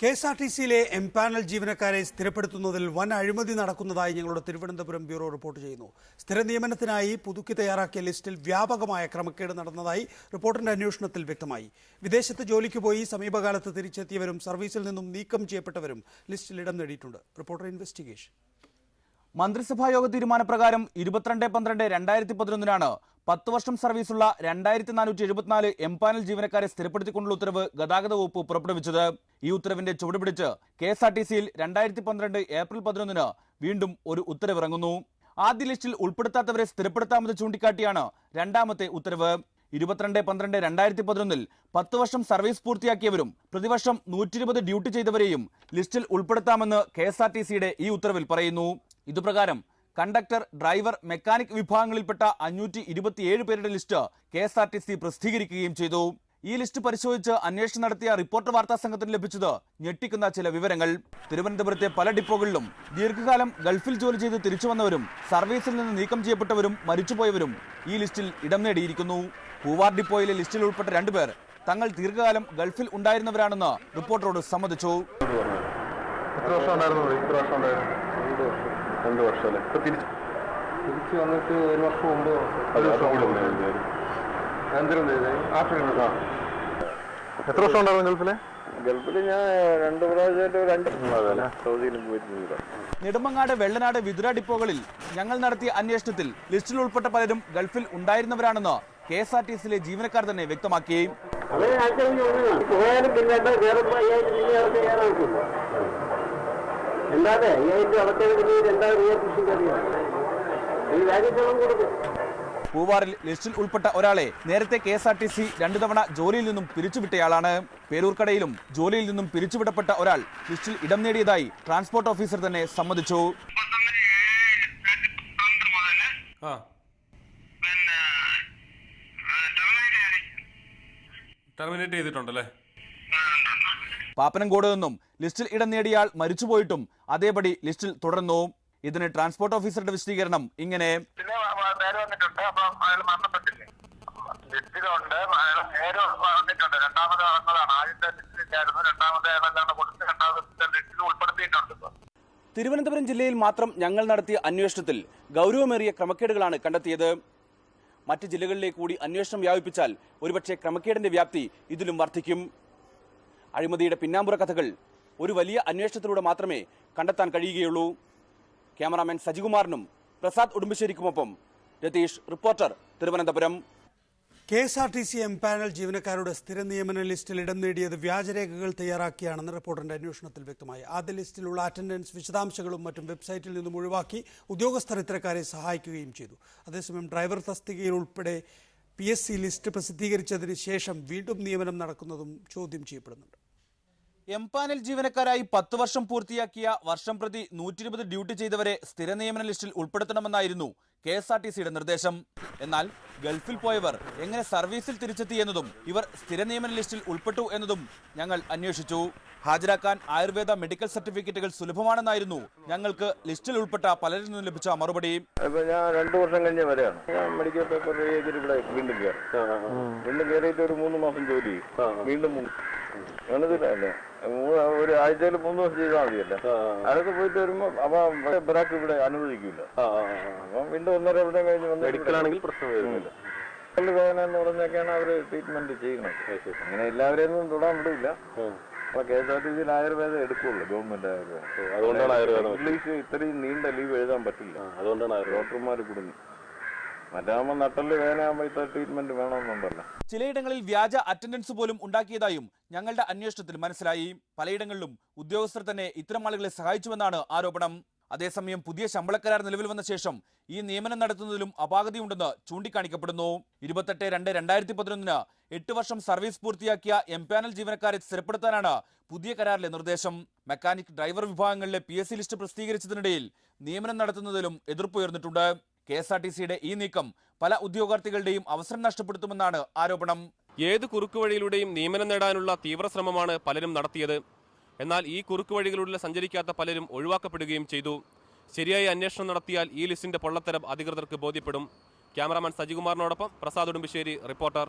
കെഎസ്ആർടിസിയിലെ empanel ജീവനക്കാരെ സ്ഥിരപ്പെടുത്തുന്നതിൽ വൻ അഴിമതി നടക്കുന്നതായി ഞങ്ങളുടെ തിരുവനന്തപുരം ബ്യൂറോ റിപ്പോർട്ട് ചെയ്യുന്നു. സ്ഥിര നിയമനത്തിനായി പുതുക്കി തയ്യാറാക്കിയ ലിസ്റ്റിൽ വ്യാപകമായ ക്രമക്കേട് നടന്നതായി റിപ്പോർട്ടിന്റെ അന്വേഷണത്തിൽ വ്യക്തമായി. വിദേശത്ത് ജോലിക്ക് പോയി സമീപകാലത്ത് തിരിച്ചെത്തിയവരും സർവീസിൽ നിന്നും നീക്കം ചെയ്യപ്പെട്ടവരും ലിസ്റ്റിൽ ഇടം നേടിയിട്ടുണ്ട്. Reporter investigation. മന്ത്രിസഭായോഗ തീരുമാനപ്രകാരം 22/12/2011 10 വർഷം സർവീസുള്ള 2474 എംപാനൽ ജീവനക്കാരെ സ്ഥിരപ്പെടുത്തിക്കൊണ്ടുള്ള ഉത്തരവ് ഗതാഗത വകുപ്പ് പുറപ്പെടുവിച്ചത്. ഈ ഉത്തരവിന്റെ ചുവടുപിടിച്ച് കെഎസ്ആർടിസിയിൽ 2012 ഏപ്രിൽ 11 വീണ്ടും ഒരു ഉത്തരവിറങ്ങുന്നു. ആദ്യ ലിസ്റ്റിൽ ഉൾപ്പെടുത്താത്തവരെ സ്ഥിരപ്പെടുത്താമെന്ന് ചൂണ്ടിക്കാട്ടിയാണ് രണ്ടാമത്തെ ഉത്തരവ്. 22/12/2011 10 വർഷം സർവീസ് പൂർത്തിയാക്കിയവരും പ്രതിവർഷം 120 ഡ്യൂട്ടി ചെയ്തവരെയും ലിസ്റ്റിൽ ഉൾപ്പെടുത്താമെന്ന് കെഎസ്ആർടിസിയുടെ ഈ ഉത്തരവിൽ പറയുന്നു. ഇതുപ്രകാരം കണ്ടക്ടർ, ഡ്രൈവർ, മെക്കാനിക് വിഭാഗങ്ങളിൽപ്പെട്ട 527 പേരുടെ ലിസ്റ്റ് കെഎസ്ആർടിസി പ്രസിദ്ധീകരിക്കുകയും ചെയ്തു. ഈ ലിസ്റ്റ് പരിശോധിച്ച് അന്വേഷണം നടത്തിയ റിപ്പോർട്ടർ വാർത്താ സംഘത്തിന് ലഭിച്ചത് ഞെട്ടിക്കുന്ന ചില വിവരങ്ങൾ. തിരുവനന്തപുരത്തെ പല ഡിപ്പോകളിലും ദീർഘകാലം ഗൾഫിൽ ജോലി ചെയ്ത് തിരിച്ചുവന്നവരും സർവീസിൽ നിന്ന് നീക്കം ചെയ്യപ്പെട്ടവരും മരിച്ചുപോയവരും ഈ ലിസ്റ്റിൽ ഇടം നേടിയിരിക്കുന്നു. പൂവാർ ഡിപ്പോയിലെ ലിസ്റ്റിൽ ഉൾപ്പെട്ട 2 പേർ തങ്ങൾ ദീർഘകാലം ഗൾഫിൽ ഉണ്ടായിരുന്നവരാണെന്ന് റിപ്പോർട്ടറോട് സമ്മതിച്ചു. 2 വർഷമല്ലേ? തിരിച്ചു വന്നിട്ട് 1 വർഷം മുമ്പ് എത്ര വർഷം ഉണ്ടായിരുന്നു ഗൾഫില്? ഞാൻ 2 പ്രാവശ്യമായിട്ട് സൗദിയിലും പോയിട്ടുണ്ട്. നെടുമങ്ങാട്, വെള്ളനാട്, വിതുര ഡിപ്പോകളിൽ ഞങ്ങൾ നടത്തിയ അന്വേഷണത്തിൽ ലിസ്റ്റിൽ ഉൾപ്പെട്ട പലരും ഗൾഫിൽ ഉണ്ടായിരുന്നവരാണെന്ന് കെഎസ്ആർടിസിയിലെ ജീവനക്കാർ തന്നെ വ്യക്തമാക്കി. പൂവാറിൽ ലിസ്റ്റിൽ ഉൾപ്പെട്ട ഒരാളെ നേരത്തെ കെഎസ്ആർടിസി 2 തവണ ജോലിയിൽ നിന്നും പിരിച്ചുവിട്ടയാളാണ്. പേരൂർക്കടയിലും ജോലിയിൽ നിന്നും പിരിച്ചുവിടപ്പെട്ട ഒരാൾ ലിസ്റ്റിൽ ഇടം നേടിയതായി ട്രാൻസ്പോർട്ട് ഓഫീസർ തന്നെ സമ്മതിച്ചു. ടെർമിനേറ്റ് ചെയ്തിട്ടുണ്ടല്ലേ? പാപ്പനംകോട് നിന്നും ലിസ്റ്റിൽ ഇടം നേടിയാൽ മരിച്ചുപോയിട്ടും അതേപടി ലിസ്റ്റിൽ തുടർന്നു. ഇതിന് ട്രാൻസ്പോർട്ട് ഓഫീസറുടെ വിശദീകരണം ഇങ്ങനെ: തിരുവനന്തപുരം ജില്ലയിൽ മാത്രം ഞങ്ങൾ നടത്തിയ അന്വേഷണത്തിൽ ഗൗരവമേറിയ ക്രമക്കേടുകളാണ് കണ്ടെത്തിയത്. മറ്റ് ജില്ലകളിലേക്ക് കൂടി അന്വേഷണം വ്യാപിപ്പിച്ചാൽ ഒരുപക്ഷെ ക്രമക്കേടിന്റെ വ്യാപ്തി ഇതിലും വർദ്ധിക്കും. അഴിമതിയുടെ പിന്നാമ്പുറ കഥകൾ ഒരു വലിയ അന്വേഷണത്തിലൂടെ മാത്രമേ കണ്ടെത്താൻ കഴിയുകയുള്ളൂ. ക്യാമറാമാൻ സജികുമാറിനും പ്രസാദ് ഉടുമ്പശ്ശേരിക്കുമൊപ്പം Ratheesh, reporter, Thiruvananthapuram. KSRTC empanel ജീവനക്കാരുടെ സ്ഥിര നിയമന ലിസ്റ്റിൽ ഇടം നേടിയത് വ്യാജരേഖകൾ തയ്യാറാക്കിയാണെന്ന് റിപ്പോർട്ടറിന്റെ അന്വേഷണത്തിൽ വ്യക്തമായി. ആദ്യ ലിസ്റ്റിലുള്ള അറ്റൻഡൻസ് വിശദാംശങ്ങളും മറ്റും വെബ്സൈറ്റിൽ നിന്നും ഒഴിവാക്കി ഉദ്യോഗസ്ഥർ ഇത്തരക്കാരെ സഹായിക്കുകയും ചെയ്തു. അതേസമയം ഡ്രൈവർ തസ്തികയിൽ ഉൾപ്പെടെ PSC ലിസ്റ്റ് പ്രസിദ്ധീകരിച്ചതിന് ശേഷം വീണ്ടും നിയമനം നടക്കുന്നതും ചോദ്യം ചെയ്യപ്പെടുന്നുണ്ട്. എംപാനൽ ജീവനക്കാരായി 10 വർഷം പൂർത്തിയാക്കിയ വർഷം പ്രതി 120 ഡ്യൂട്ടി ചെയ്തവരെ സ്ഥിര നിയമന ലിസ്റ്റിൽ ഉൾപ്പെടുത്തണമെന്നായിരുന്നു കെഎസ്ആർടിസിയുടെ നിർദ്ദേശം. എന്നാൽ ഗൾഫിൽ പോയവർ എങ്ങനെ സർവീസിൽ തിരിച്ചെത്തി എന്നതും ഇവർ സ്ഥിര നിയമന ലിസ്റ്റിൽ ഉൾപ്പെട്ടു എന്നതും ഞങ്ങൾ അന്വേഷിച്ചു. ഹാജരാക്കാൻ ആയുർവേദ മെഡിക്കൽ സർട്ടിഫിക്കറ്റുകൾ സുലഭമാണെന്നായിരുന്നു ഞങ്ങൾക്ക് ലിസ്റ്റിൽ ഉൾപ്പെട്ട പലരിൽ നിന്നും ലഭിച്ച മറുപടി. ഞാൻ 2 വർഷം കഴിഞ്ഞ വരെയാണ് ഞാൻ മെഡിക്കൽ പേപ്പർ ഇവിടെ വീണ്ടും കയറിയിട്ട് ഒരു 3 മാസം ജോലി വീണ്ടും അങ്ങനത്തില്ലേ, ഒരു ആഴ്ചയിൽ 3 ദിവസം ചെയ്താൽ മതിയല്ല. അതൊക്കെ പോയിട്ട് വരുമ്പോ അപ്പൊ ബ്രാക്ക് ഇവിടെ അനുവദിക്കില്ല. അപ്പം വീണ്ടും 1.5 വർഷം കഴിഞ്ഞ് മെഡിക്കലാണെങ്കിൽ പ്രശ്നം വരുന്നില്ല. വേദന എന്ന് പറഞ്ഞൊക്കെയാണ് അവര് ട്രീറ്റ്മെന്റ് ചെയ്യുന്നത്. അങ്ങനെ എല്ലാവരെയൊന്നും തൊടാൻ വിടില്ല. അപ്പൊ കെഎസ്ആർടിസിയിൽ ആയുർവേദം എടുക്കുള്ളൂ, ഗവൺമെന്റ് ആയുർവേദം. അതുകൊണ്ടാണ് ആയുർവേദം. ഇംഗ്ലീഷ് ഇത്രയും നീണ്ട ലീവ് എഴുതാൻ പറ്റില്ല, അതുകൊണ്ടാണ് ഡോക്ടർമാർ കുടുങ്ങി. മറ്റാകുമ്പോൾ നട്ടല് വേദനയാകുമ്പോൾ ഇത്ര ട്രീറ്റ്മെന്റ് വേണമെന്നുണ്ടല്ലോ. ചിലയിടങ്ങളിൽ വ്യാജ അറ്റൻഡൻസ് പോലും ഉണ്ടാക്കിയതായും ഞങ്ങളുടെ അന്വേഷണത്തിൽ മനസ്സിലായി. പലയിടങ്ങളിലും ഉദ്യോഗസ്ഥർ തന്നെ ഇത്തരം ആളുകളെ സഹായിച്ചുവെന്നാണ് ആരോപണം. അതേസമയം പുതിയ ശമ്പള കരാർ നിലവിൽ വന്ന ശേഷം ഈ നിയമനം നടത്തുന്നതിലും അപാകതയുണ്ടെന്ന് ചൂണ്ടിക്കാണിക്കപ്പെടുന്നു. 28/2/2011 8 വർഷം സർവീസ് പൂർത്തിയാക്കിയ എംപാനൽ ജീവനക്കാരെ സ്ഥിരപ്പെടുത്താനാണ് പുതിയ കരാറിലെ നിർദ്ദേശം. മെക്കാനിക്, ഡ്രൈവർ വിഭാഗങ്ങളിലെ PSC ലിസ്റ്റ് പ്രസിദ്ധീകരിച്ചതിനിടയിൽ നിയമനം നടത്തുന്നതിലും എതിർപ്പുയർന്നിട്ടുണ്ട്. കെഎസ്ആർടിസിയുടെ ഈ നീക്കം പല ഉദ്യോഗാർത്ഥികളുടെയും അവസരം നഷ്ടപ്പെടുത്തുമെന്നാണ് ആരോപണം. ഏത് കുറുക്കുവഴിയിലൂടെയും നിയമനം നേടാനുള്ള തീവ്ര ശ്രമമാണ് പലരും നടത്തിയത്. എന്നാൽ ഈ കുറുക്കുവഴികളിലൂടെ സഞ്ചരിക്കാത്ത പലരും ഒഴിവാക്കപ്പെടുകയും ചെയ്തു. ശരിയായ അന്വേഷണം നടത്തിയാൽ ഈ ലിസ്റ്റിന്റെ പൊള്ളത്തരം അധികൃതർക്ക് ബോധ്യപ്പെടും. ക്യാമറാമാൻ സജികുമാറിനോടൊപ്പം പ്രസാദ് ഉടുമ്പശ്ശേരി, റിപ്പോർട്ടർ.